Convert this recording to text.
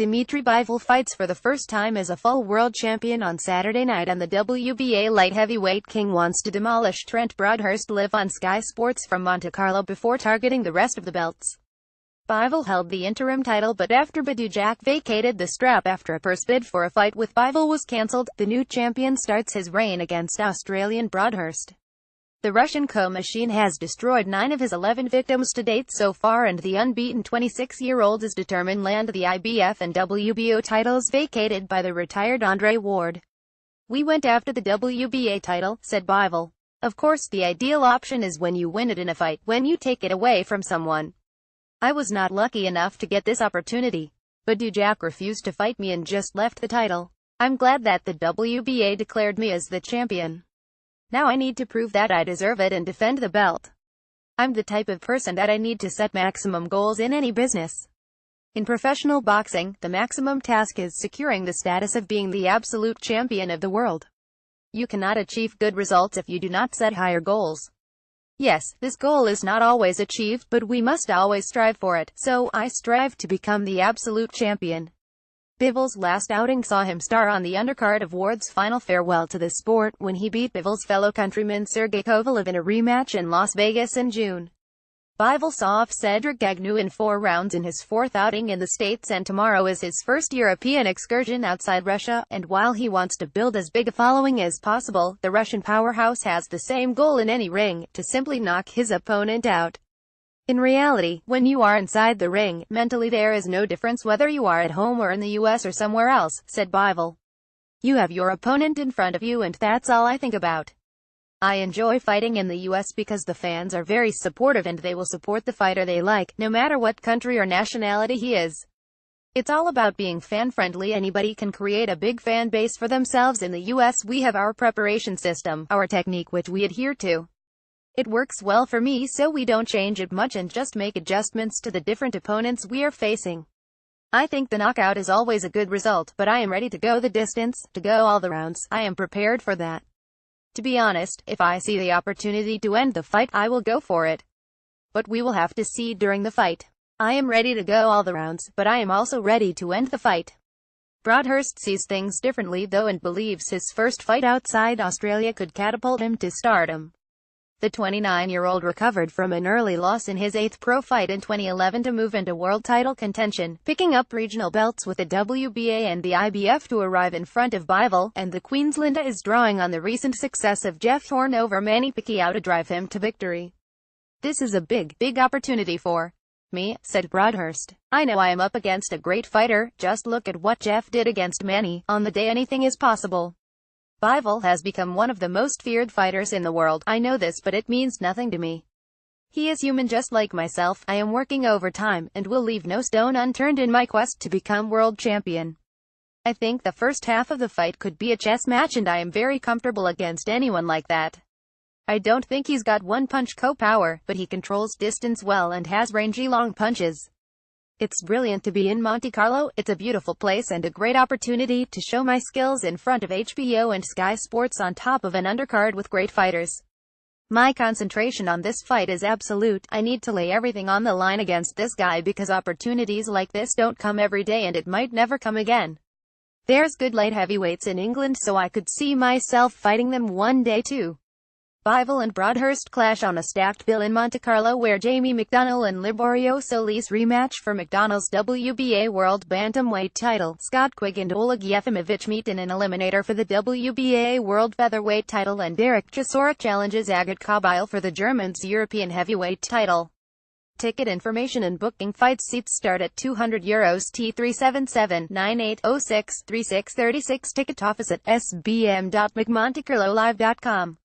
Dmitry Bivol fights for the first time as a full world champion on Saturday night, and the WBA light heavyweight king wants to demolish Trent Broadhurst live on Sky Sports from Monte Carlo before targeting the rest of the belts. Bivol held the interim title, but after badou vacated the strap after a purse bid for a fight with Bivol was cancelled, the new champion starts his reign against Australian Broadhurst. The Russian co-machine has destroyed 9 of his 11 victims to date so far, and the unbeaten 26-year-old is determined to land the IBF and WBO titles vacated by the retired Andre Ward. "We went after the WBA title," said Bivol. "Of course, the ideal option is when you win it in a fight, when you take it away from someone. I was not lucky enough to get this opportunity. Badou refused to fight me and just left the title. I'm glad that the WBA declared me as the champion. Now I need to prove that I deserve it and defend the belt. I'm the type of person that I need to set maximum goals in any business. In professional boxing, the maximum task is securing the status of being the absolute champion of the world. You cannot achieve good results if you do not set higher goals. Yes, this goal is not always achieved, but we must always strive for it, so I strive to become the absolute champion." Bivol's last outing saw him star on the undercard of Ward's final farewell to the sport, when he beat Bivol's fellow countryman Sergey Kovalev in a rematch in Las Vegas in June. Bivol saw off Cedric Agnew in 4 rounds in his 4th outing in the States, and tomorrow is his first European excursion outside Russia, and while he wants to build as big a following as possible, the Russian powerhouse has the same goal in any ring, to simply knock his opponent out. In reality, when you are inside the ring, mentally there is no difference whether you are at home or in the US or somewhere else, said Bivol. You have your opponent in front of you, and that's all I think about. I enjoy fighting in the US because the fans are very supportive and they will support the fighter they like, no matter what country or nationality he is. It's all about being fan-friendly. Anybody can create a big fan base for themselves. In the US we have our preparation system, our technique, which we adhere to. It works well for me, so we don't change it much and just make adjustments to the different opponents we are facing. I think the knockout is always a good result, but I am ready to go the distance, to go all the rounds. I am prepared for that. To be honest, if I see the opportunity to end the fight, I will go for it. But we will have to see during the fight. I am ready to go all the rounds, but I am also ready to end the fight. Broadhurst sees things differently though, and believes his first fight outside Australia could catapult him to stardom. The 29-year-old recovered from an early loss in his 8th pro fight in 2011 to move into world title contention, picking up regional belts with the WBA and the IBF to arrive in front of Bivol, and the Queenslander is drawing on the recent success of Jeff Horn over Manny Pacquiao to drive him to victory. "This is a big opportunity for me," said Broadhurst. "I know I am up against a great fighter. Just look at what Jeff did against Manny. On the day anything is possible." Bivol has become one of the most feared fighters in the world. I know this, but it means nothing to me. He is human just like myself. I am working overtime, and will leave no stone unturned in my quest to become world champion. I think the first half of the fight could be a chess match, and I am very comfortable against anyone like that. I don't think he's got one-punch power, but he controls distance well and has rangy long punches. It's brilliant to be in Monte Carlo. It's a beautiful place and a great opportunity to show my skills in front of HBO and Sky Sports on top of an undercard with great fighters. My concentration on this fight is absolute. I need to lay everything on the line against this guy because opportunities like this don't come every day, and it might never come again. There's good light heavyweights in England, so I could see myself fighting them one day too. Bivol and Broadhurst clash on a stacked bill in Monte Carlo, where Jamie McDonnell and Liborio Solis rematch for McDonnell's WBA World Bantamweight title. Scott Quigg and Oleg Yefimовich meet in an eliminator for the WBA World Featherweight title, and Derek Chisora challenges Agat Kabayel for the German's European Heavyweight title. Ticket information and booking fight seats start at €200 T377-9806-3636. Ticket office at sbm.mcmontecarlolive.com.